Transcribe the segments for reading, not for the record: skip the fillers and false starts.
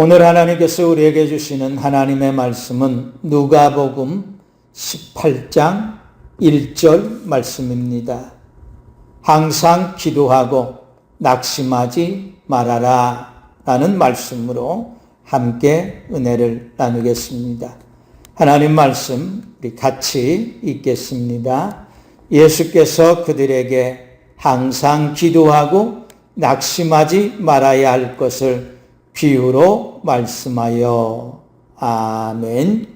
오늘 하나님께서 우리에게 주시는 하나님의 말씀은 누가복음 18장 1절 말씀입니다. 항상 기도하고 낙심하지 말아라 라는 말씀으로 함께 은혜를 나누겠습니다. 하나님 말씀 우리 같이 읽겠습니다. 예수께서 그들에게 항상 기도하고 낙심하지 말아야 할 것을 비유로 말씀하여 아멘.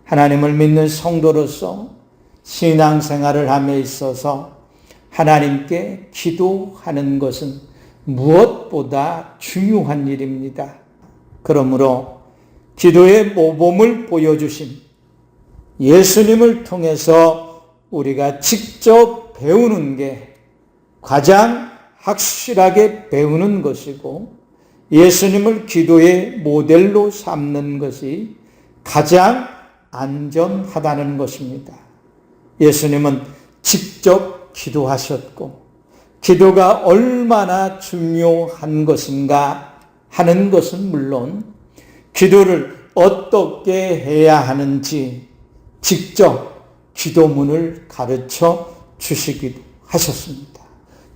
하나님을 믿는 성도로서 신앙생활을 함에 있어서 하나님께 기도하는 것은 무엇보다 중요한 일입니다. 그러므로 기도의 모범을 보여주신 예수님을 통해서 우리가 직접 배우는 게 가장 확실하게 배우는 것이고 예수님을 기도의 모델로 삼는 것이 가장 안전하다는 것입니다. 예수님은 직접 기도하셨고 기도가 얼마나 중요한 것인가 하는 것은 물론 기도를 어떻게 해야 하는지 직접 기도문을 가르쳐 주시기도 하셨습니다.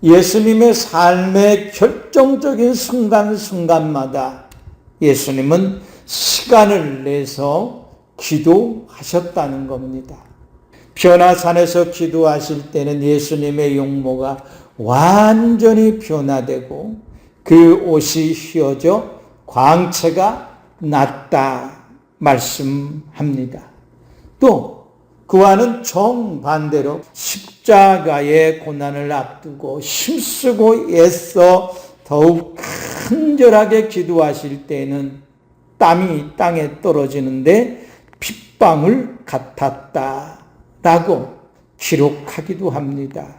예수님의 삶의 결정적인 순간순간마다 예수님은 시간을 내서 기도하셨다는 겁니다. 변화산에서 기도하실 때는 예수님의 용모가 완전히 변화되고 그 옷이 휘어져 광채가 났다 말씀합니다. 또 그와는 정반대로 십자가의 고난을 앞두고 힘쓰고 애써 더욱 간절하게 기도하실 때에는 땀이 땅에 떨어지는데 핏방울 같았다라고 기록하기도 합니다.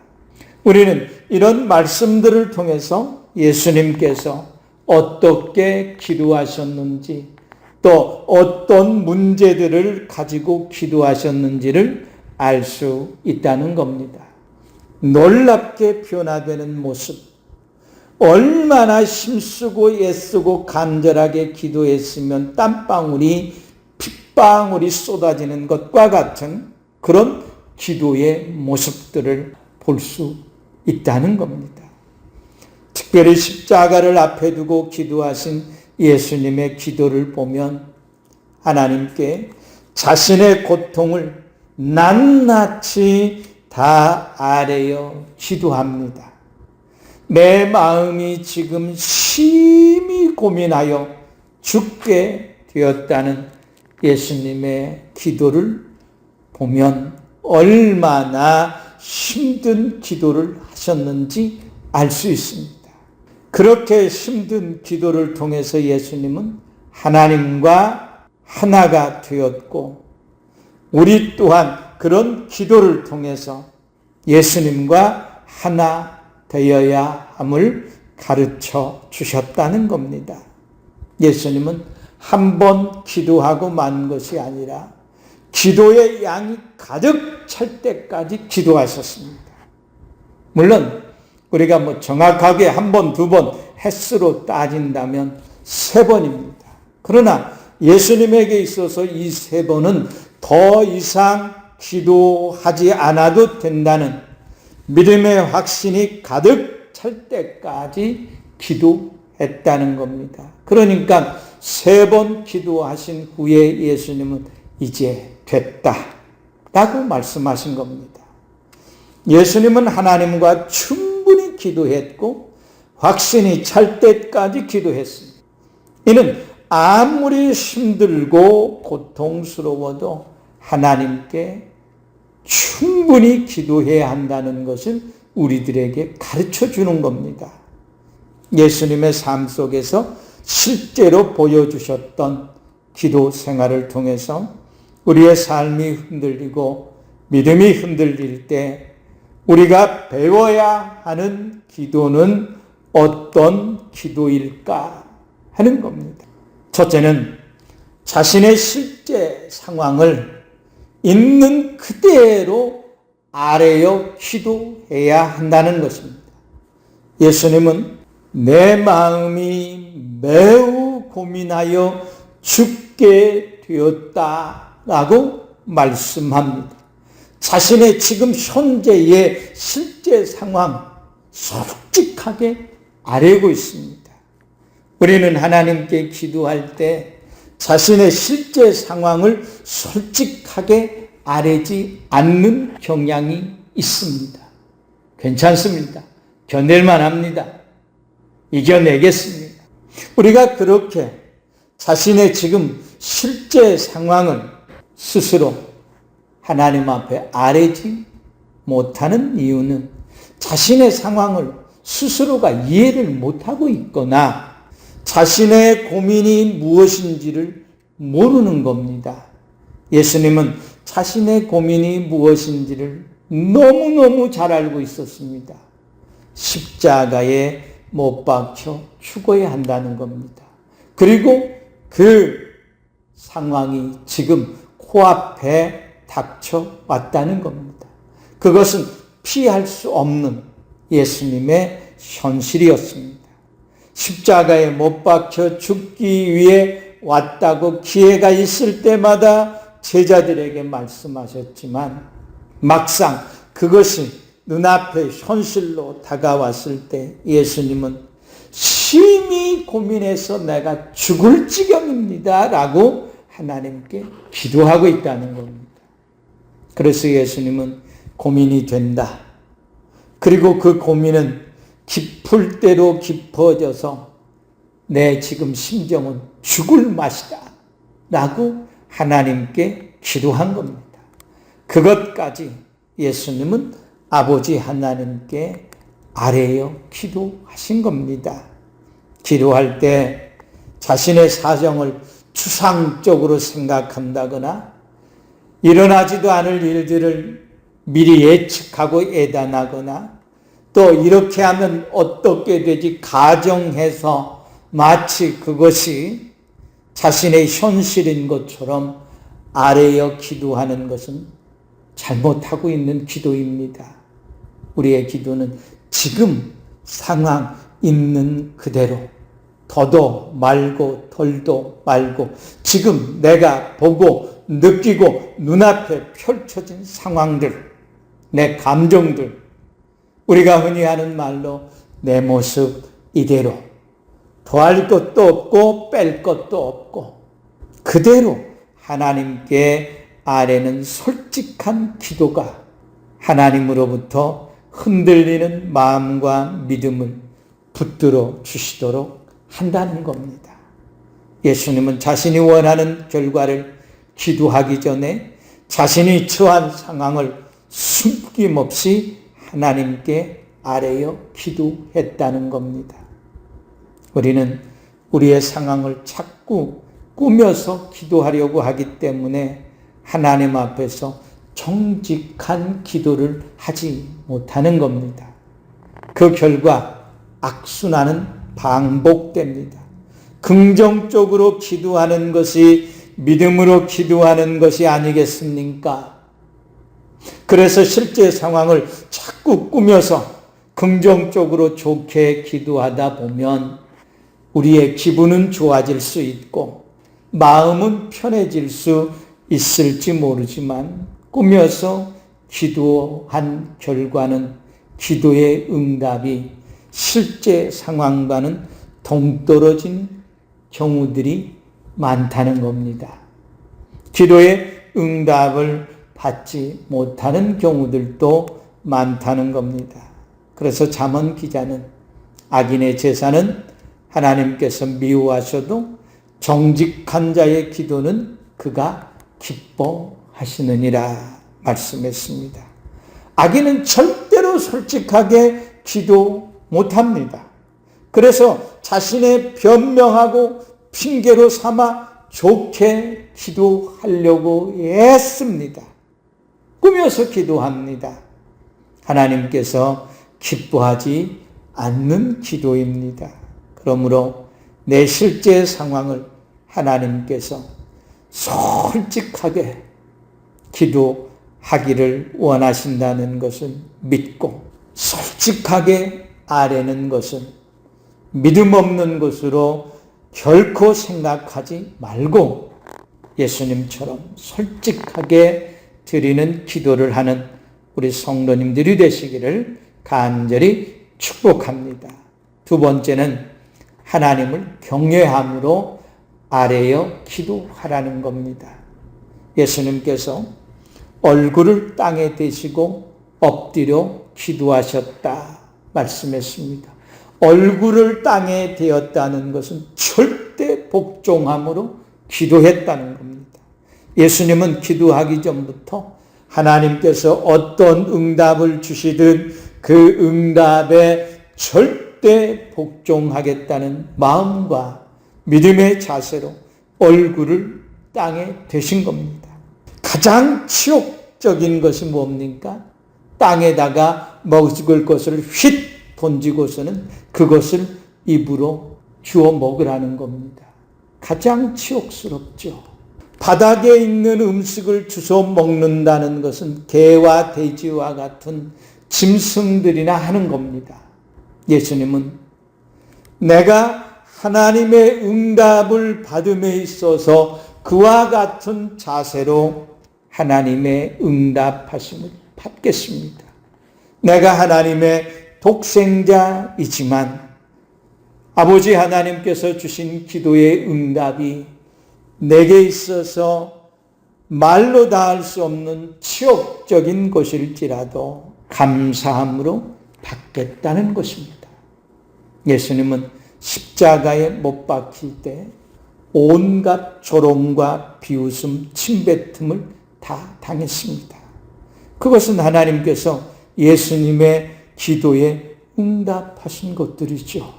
우리는 이런 말씀들을 통해서 예수님께서 어떻게 기도하셨는지 또 어떤 문제들을 가지고 기도하셨는지를 알 수 있다는 겁니다. 놀랍게 변화되는 모습, 얼마나 힘쓰고 애쓰고 간절하게 기도했으면 땀방울이 핏방울이 쏟아지는 것과 같은 그런 기도의 모습들을 볼 수 있다는 겁니다. 특별히 십자가를 앞에 두고 기도하신 예수님의 기도를 보면 하나님께 자신의 고통을 낱낱이 다 아뢰어 기도합니다. 내 마음이 지금 심히 고민하여 죽게 되었다는 예수님의 기도를 보면 얼마나 힘든 기도를 하셨는지 알 수 있습니다. 그렇게 힘든 기도를 통해서 예수님은 하나님과 하나가 되었고 우리 또한 그런 기도를 통해서 예수님과 하나 되어야 함을 가르쳐 주셨다는 겁니다. 예수님은 한 번 기도하고 만 것이 아니라 기도의 양이 가득 찰 때까지 기도하셨습니다. 물론 우리가 정확하게 한 번, 두 번 횟수로 따진다면 3번입니다. 그러나 예수님에게 있어서 이 3번은 더 이상 기도하지 않아도 된다는 믿음의 확신이 가득 찰 때까지 기도했다는 겁니다. 그러니까 3번 기도하신 후에 예수님은 이제 됐다라고 말씀하신 겁니다. 예수님은 하나님과 충분히 기도했고 확신이 찰 때까지 기도했습니다. 이는 아무리 힘들고 고통스러워도 하나님께 충분히 기도해야 한다는 것을 우리들에게 가르쳐 주는 겁니다. 예수님의 삶 속에서 실제로 보여주셨던 기도 생활을 통해서 우리의 삶이 흔들리고 믿음이 흔들릴 때 우리가 배워야 하는 기도는 어떤 기도일까 하는 겁니다. 첫째는 자신의 실제 상황을 있는 그대로 아뢰어 기도해야 한다는 것입니다. 예수님은 내 마음이 매우 고민하여 죽게 되었다라고 말씀합니다. 자신의 지금 현재의 실제 상황 솔직하게 아뢰고 있습니다. 우리는 하나님께 기도할 때 자신의 실제 상황을 솔직하게 아뢰지 않는 경향이 있습니다. 괜찮습니다. 견딜만 합니다. 이겨내겠습니다. 우리가 그렇게 자신의 지금 실제 상황을 스스로 하나님 앞에 아뢰지 못하는 이유는 자신의 상황을 스스로가 이해를 못하고 있거나 자신의 고민이 무엇인지를 모르는 겁니다. 예수님은 자신의 고민이 무엇인지를 너무너무 잘 알고 있었습니다. 십자가에 못 박혀 죽어야 한다는 겁니다. 그리고 그 상황이 지금 코앞에 닥쳐왔다는 겁니다. 그것은 피할 수 없는 예수님의 현실이었습니다. 십자가에 못 박혀 죽기 위해 왔다고 기회가 있을 때마다 제자들에게 말씀하셨지만 막상 그것이 눈앞에 현실로 다가왔을 때 예수님은 심히 고민해서 내가 죽을 지경입니다 라고 하나님께 기도하고 있다는 겁니다. 그래서 예수님은 고민이 된다. 그리고 그 고민은 깊을 대로 깊어져서 내 지금 심정은 죽을 맛이다 라고 하나님께 기도한 겁니다. 그것까지 예수님은 아버지 하나님께 아뢰어 기도하신 겁니다. 기도할 때 자신의 사정을 추상적으로 생각한다거나 일어나지도 않을 일들을 미리 예측하고 예단하거나 또 이렇게 하면 어떻게 되지 가정해서 마치 그것이 자신의 현실인 것처럼 아뢰어 기도하는 것은 잘못하고 있는 기도입니다. 우리의 기도는 지금 상황 있는 그대로 더도 말고 덜도 말고 지금 내가 보고 느끼고 눈앞에 펼쳐진 상황들, 내 감정들, 우리가 흔히 하는 말로 내 모습 이대로 더할 것도 없고 뺄 것도 없고 그대로 하나님께 아뢰는 솔직한 기도가 하나님으로부터 흔들리는 마음과 믿음을 붙들어 주시도록 한다는 겁니다. 예수님은 자신이 원하는 결과를 기도하기 전에 자신이 처한 상황을 숨김없이 하나님께 아뢰어 기도했다는 겁니다. 우리는 우리의 상황을 자꾸 꾸며서 기도하려고 하기 때문에 하나님 앞에서 정직한 기도를 하지 못하는 겁니다. 그 결과 악순환은 반복됩니다. 긍정적으로 기도하는 것이 믿음으로 기도하는 것이 아니겠습니까? 그래서 실제 상황을 자꾸 꾸며서 긍정적으로 좋게 기도하다 보면 우리의 기분은 좋아질 수 있고 마음은 편해질 수 있을지 모르지만 꾸며서 기도한 결과는 기도의 응답이 실제 상황과는 동떨어진 경우들이 많다는 겁니다. 기도의 응답을 받지 못하는 경우들도 많다는 겁니다. 그래서 잠언 기자는 악인의 제사는 하나님께서 미워하셔도 정직한 자의 기도는 그가 기뻐하시느니라 말씀했습니다. 악인은 절대로 솔직하게 기도 못합니다. 그래서 자신의 변명하고 핑계로 삼아 좋게 기도하려고 애씁니다. 꾸며서 기도합니다. 하나님께서 기뻐하지 않는 기도입니다. 그러므로 내 실제 상황을 하나님께서 솔직하게 기도하기를 원하신다는 것을 믿고 솔직하게 아뢰는 것은 믿음 없는 것으로 결코 생각하지 말고 예수님처럼 솔직하게 드리는 기도를 하는 우리 성도님들이 되시기를 간절히 축복합니다. 두 번째는 하나님을 경외함으로 아뢰어 기도하라는 겁니다. 예수님께서 얼굴을 땅에 대시고 엎드려 기도하셨다 말씀했습니다. 얼굴을 땅에 대었다는 것은 절대 복종함으로 기도했다는 겁니다. 예수님은 기도하기 전부터 하나님께서 어떤 응답을 주시든 그 응답에 절대 복종하겠다는 마음과 믿음의 자세로 얼굴을 땅에 대신 겁니다. 가장 치욕적인 것이 뭡니까? 땅에다가 먹을 것을 휙 던지고서는 그것을 입으로 주워 먹으라는 겁니다. 가장 치욕스럽죠. 바닥에 있는 음식을 주워 먹는다는 것은 개와 돼지와 같은 짐승들이나 하는 겁니다. 예수님은 내가 하나님의 응답을 받음에 있어서 그와 같은 자세로 하나님의 응답하심을 받겠습니다. 내가 하나님의 독생자이지만 아버지 하나님께서 주신 기도의 응답이 내게 있어서 말로 다할 수 없는 치욕적인 것일지라도 감사함으로 받겠다는 것입니다. 예수님은 십자가에 못 박힐 때 온갖 조롱과 비웃음, 침뱉음을 다 당했습니다. 그것은 하나님께서 예수님의 기도에 응답하신 것들이죠.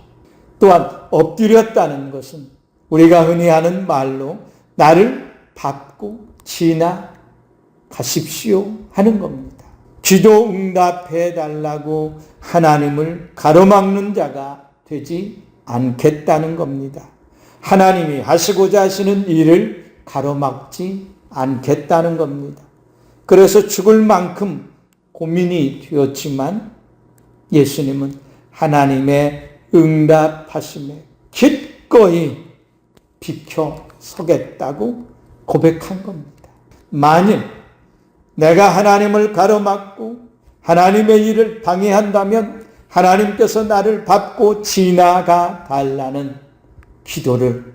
또한 엎드렸다는 것은 우리가 흔히 하는 말로 나를 밟고 지나가십시오 하는 겁니다. 기도 응답해 달라고 하나님을 가로막는 자가 되지 않겠다는 겁니다. 하나님이 하시고자 하시는 일을 가로막지 않겠다는 겁니다. 그래서 죽을 만큼 고민이 되었지만 예수님은 하나님의 응답하심에 기꺼이 비켜 서겠다고 고백한 겁니다. 만일 내가 하나님을 가로막고 하나님의 일을 방해한다면 하나님께서 나를 밟고 지나가 달라는 기도를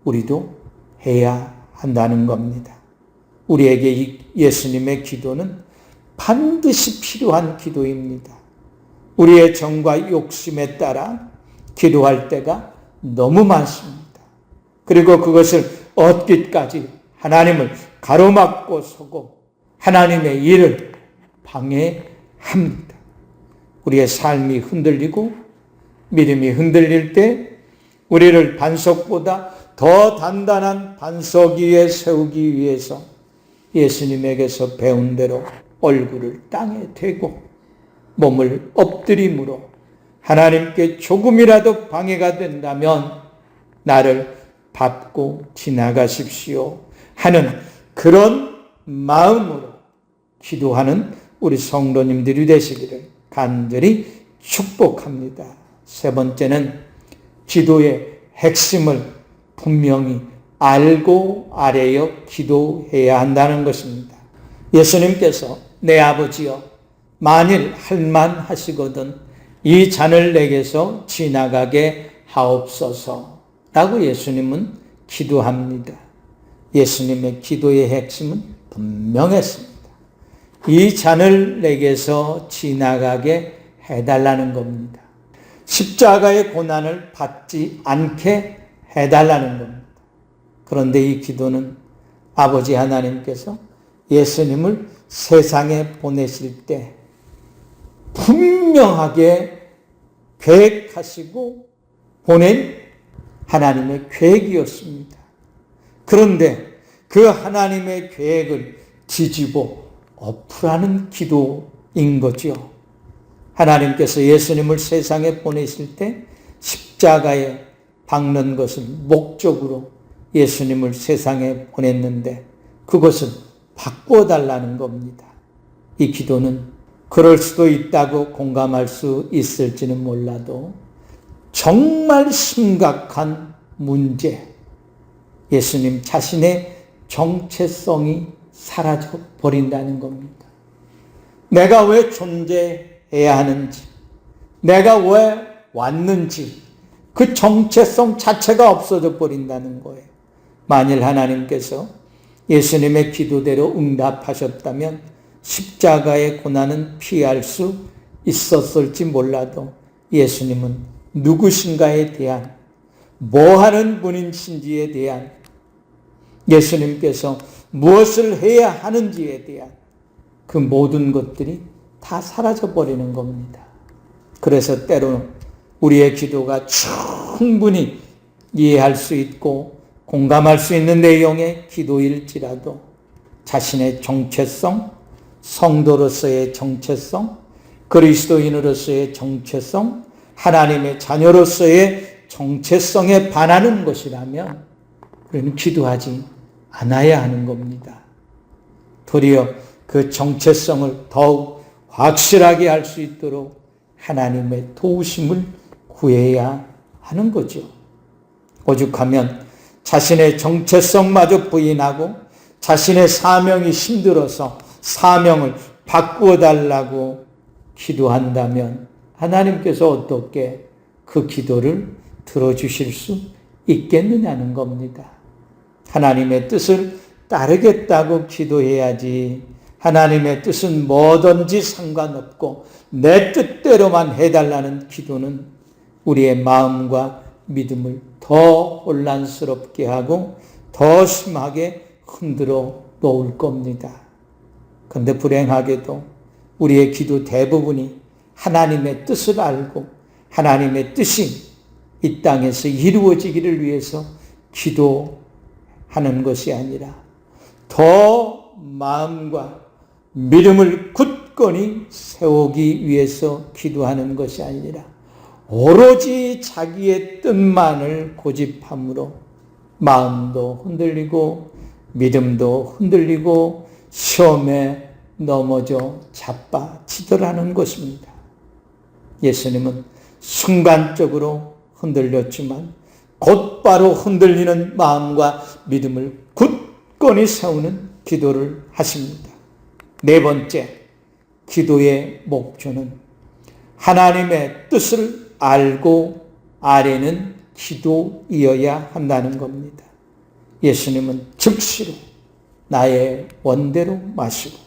우리도 해야 한다는 겁니다. 우리에게 이 예수님의 기도는 반드시 필요한 기도입니다. 우리의 정과 욕심에 따라 기도할 때가 너무 많습니다. 그리고 그것을 얻기까지 하나님을 가로막고 서고 하나님의 일을 방해합니다. 우리의 삶이 흔들리고 믿음이 흔들릴 때 우리를 반석보다 더 단단한 반석 위에 세우기 위해서 예수님에게서 배운 대로 얼굴을 땅에 대고 몸을 엎드림으로 하나님께 조금이라도 방해가 된다면 나를 밟고 지나가십시오 하는 그런 마음으로 기도하는 우리 성도님들이 되시기를 간절히 축복합니다. 세 번째는 기도의 핵심을 분명히 알고 아뢰어 기도해야 한다는 것입니다. 예수님께서 내 아버지여 만일 할만하시거든 이 잔을 내게서 지나가게 하옵소서 라고 예수님은 기도합니다. 예수님의 기도의 핵심은 분명했습니다. 이 잔을 내게서 지나가게 해달라는 겁니다. 십자가의 고난을 받지 않게 해달라는 겁니다. 그런데 이 기도는 아버지 하나님께서 예수님을 세상에 보내실 때 분명하게 계획하시고 보낸 하나님의 계획이었습니다. 그런데 그 하나님의 계획을 뒤집어 엎으라는 기도인 거죠. 하나님께서 예수님을 세상에 보내실 때 십자가에 박는 것을 목적으로 예수님을 세상에 보냈는데 그것을 바꾸어 달라는 겁니다. 이 기도는 그럴 수도 있다고 공감할 수 있을지는 몰라도 정말 심각한 문제, 예수님 자신의 정체성이 사라져 버린다는 겁니다. 내가 왜 존재해야 하는지, 내가 왜 왔는지 그 정체성 자체가 없어져 버린다는 거예요. 만일 하나님께서 예수님의 기도대로 응답하셨다면 십자가의 고난은 피할 수 있었을지 몰라도 예수님은 누구신가에 대한, 뭐하는 분이신지에 대한, 예수님께서 무엇을 해야 하는지에 대한 그 모든 것들이 다 사라져버리는 겁니다. 그래서 때로는 우리의 기도가 충분히 이해할 수 있고 공감할 수 있는 내용의 기도일지라도 자신의 정체성, 성도로서의 정체성, 그리스도인으로서의 정체성, 하나님의 자녀로서의 정체성에 반하는 것이라면 우리는 기도하지 않아야 하는 겁니다. 도리어 그 정체성을 더욱 확실하게 할 수 있도록 하나님의 도우심을 구해야 하는 거죠. 오죽하면 자신의 정체성마저 부인하고 자신의 사명이 힘들어서 사명을 바꾸어 달라고 기도한다면 하나님께서 어떻게 그 기도를 들어주실 수 있겠느냐는 겁니다. 하나님의 뜻을 따르겠다고 기도해야지, 하나님의 뜻은 뭐든지 상관없고 내 뜻대로만 해달라는 기도는 우리의 마음과 믿음을 더 혼란스럽게 하고 더 심하게 흔들어 놓을 겁니다. 그런데 불행하게도 우리의 기도 대부분이 하나님의 뜻을 알고 하나님의 뜻이 이 땅에서 이루어지기를 위해서 기도하는 것이 아니라 더 마음과 믿음을 굳건히 세우기 위해서 기도하는 것이 아니라 오로지 자기의 뜻만을 고집함으로 마음도 흔들리고 믿음도 흔들리고 시험에 넘어져 자빠지더라는 것입니다. 예수님은 순간적으로 흔들렸지만 곧바로 흔들리는 마음과 믿음을 굳건히 세우는 기도를 하십니다. 네 번째, 기도의 목표는 하나님의 뜻을 알고 아뢰는 기도이어야 한다는 겁니다. 예수님은 즉시로 나의 원대로 마시고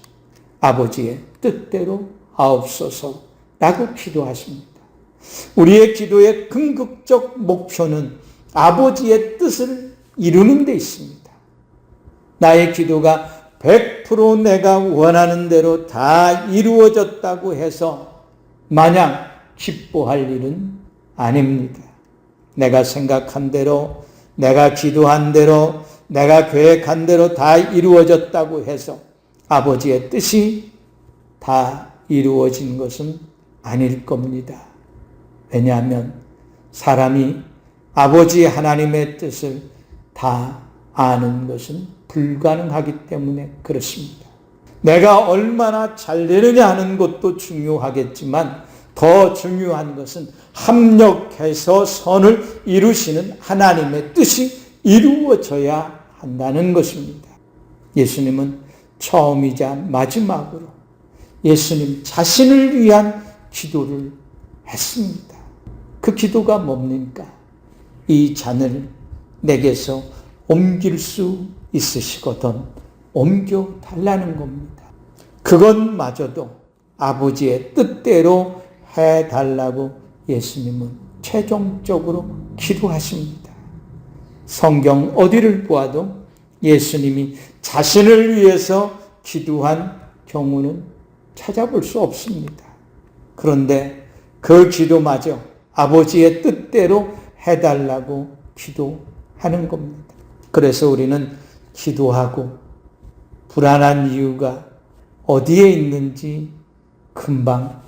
아버지의 뜻대로 하옵소서라고 기도하십니다. 우리의 기도의 궁극적 목표는 아버지의 뜻을 이루는 데 있습니다. 나의 기도가 100% 내가 원하는 대로 다 이루어졌다고 해서 마냥 기뻐할 일은 아닙니다. 내가 생각한 대로, 내가 기도한 대로, 내가 계획한 대로 다 이루어졌다고 해서 아버지의 뜻이 다 이루어진 것은 아닐 겁니다. 왜냐하면 사람이 아버지 하나님의 뜻을 다 아는 것은 불가능하기 때문에 그렇습니다. 내가 얼마나 잘 되느냐 하는 것도 중요하겠지만 더 중요한 것은 합력해서 선을 이루시는 하나님의 뜻이 이루어져야 한다는 것입니다. 예수님은 처음이자 마지막으로 예수님 자신을 위한 기도를 했습니다. 그 기도가 뭡니까? 이 잔을 내게서 옮길 수 있으시거든 옮겨 달라는 겁니다. 그것마저도 아버지의 뜻대로 해달라고 예수님은 최종적으로 기도하십니다. 성경 어디를 보아도 예수님이 자신을 위해서 기도한 경우는 찾아볼 수 없습니다. 그런데 그 기도마저 아버지의 뜻대로 해달라고 기도하는 겁니다. 그래서 우리는 기도하고 불안한 이유가 어디에 있는지 금방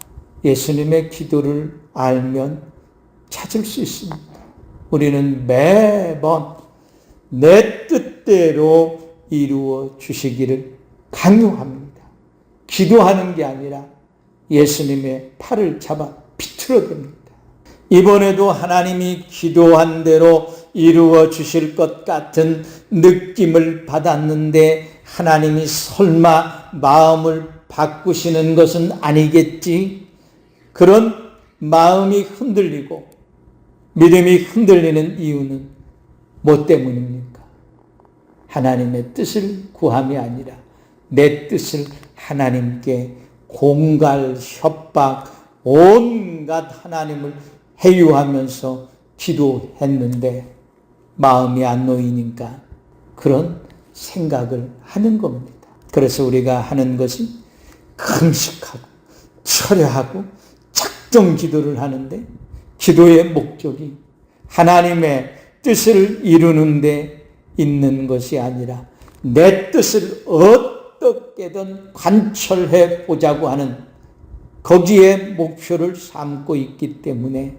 예수님의 기도를 알면 찾을 수 있습니다. 우리는 매번 내 뜻대로 이루어 주시기를 강요합니다. 기도하는 게 아니라 예수님의 팔을 잡아 비틀어댑니다. 이번에도 하나님이 기도한 대로 이루어 주실 것 같은 느낌을 받았는데 하나님이 설마 마음을 바꾸시는 것은 아니겠지? 그런 마음이 흔들리고 믿음이 흔들리는 이유는 뭐 때문입니까? 하나님의 뜻을 구함이 아니라 내 뜻을 하나님께 공갈, 협박, 온갖 하나님을 회유하면서 기도했는데 마음이 안 놓이니까 그런 생각을 하는 겁니다. 그래서 우리가 하는 것이 금식하고 철야하고 작정 기도를 하는데 기도의 목적이 하나님의 뜻을 이루는 데 있는 것이 아니라 내 뜻을 어떻게든 관철해 보자고 하는 거기에 목표를 삼고 있기 때문에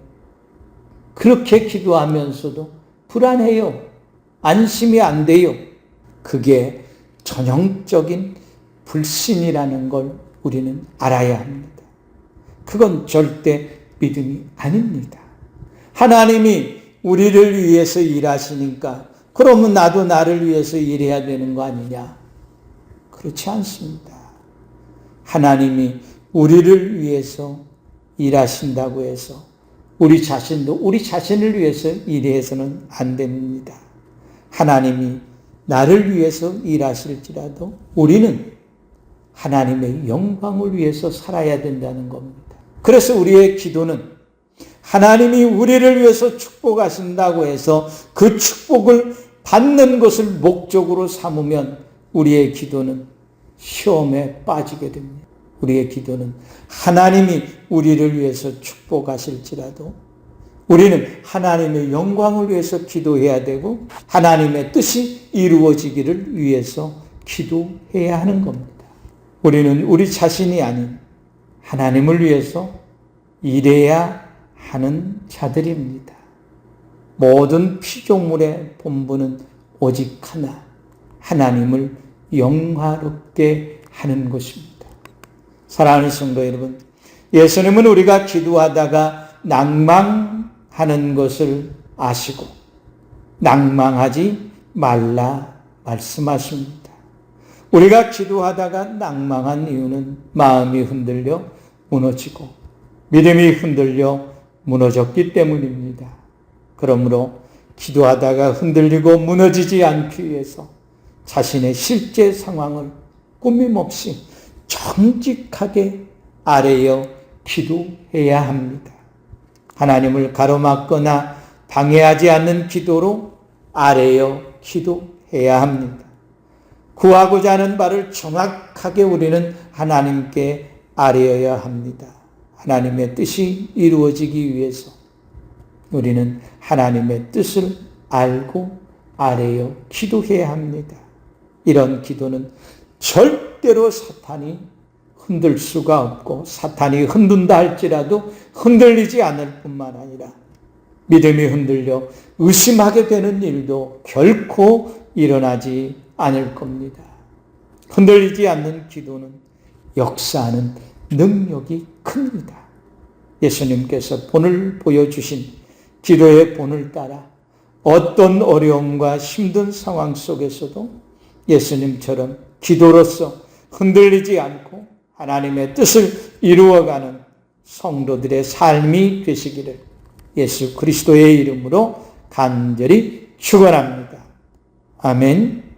그렇게 기도하면서도 불안해요. 안심이 안 돼요. 그게 전형적인 불신이라는 걸 우리는 알아야 합니다. 그건 절대 믿음이 아닙니다. 하나님이 우리를 위해서 일하시니까 그러면 나도 나를 위해서 일해야 되는 거 아니냐? 그렇지 않습니다. 하나님이 우리를 위해서 일하신다고 해서 우리 자신도 우리 자신을 위해서 일해서는 안 됩니다. 하나님이 나를 위해서 일하실지라도 우리는 하나님의 영광을 위해서 살아야 된다는 겁니다. 그래서 우리의 기도는 하나님이 우리를 위해서 축복하신다고 해서 그 축복을 받는 것을 목적으로 삼으면 우리의 기도는 시험에 빠지게 됩니다. 우리의 기도는 하나님이 우리를 위해서 축복하실지라도 우리는 하나님의 영광을 위해서 기도해야 되고 하나님의 뜻이 이루어지기를 위해서 기도해야 하는 겁니다. 우리는 우리 자신이 아닌 하나님을 위해서 일해야 하는 자들입니다. 모든 피조물의 본분은 오직 하나, 하나님을 영화롭게 하는 것입니다. 사랑하는 성도 여러분, 예수님은 우리가 기도하다가 낭망하는 것을 아시고 낭망하지 말라 말씀하십니다. 우리가 기도하다가 낭망한 이유는 마음이 흔들려 무너지고 믿음이 흔들려 무너졌기 때문입니다. 그러므로 기도하다가 흔들리고 무너지지 않기 위해서 자신의 실제 상황을 꾸밈없이 정직하게 아뢰어 기도해야 합니다. 하나님을 가로막거나 방해하지 않는 기도로 아뢰어 기도해야 합니다. 구하고자 하는 바를 정확하게 우리는 하나님께 아뢰어야 합니다. 하나님의 뜻이 이루어지기 위해서 우리는 하나님의 뜻을 알고 아뢰어 기도해야 합니다. 이런 기도는 절대로 사탄이 흔들 수가 없고 사탄이 흔든다 할지라도 흔들리지 않을 뿐만 아니라 믿음이 흔들려 의심하게 되는 일도 결코 일어나지 않을 겁니다. 흔들리지 않는 기도는 역사하는 능력이 큽니다. 예수님께서 본을 보여주신 기도의 본을 따라 어떤 어려움과 힘든 상황 속에서도 예수님처럼 기도로서 흔들리지 않고 하나님의 뜻을 이루어가는 성도들의 삶이 되시기를 예수 그리스도의 이름으로 간절히 축원합니다. 아멘.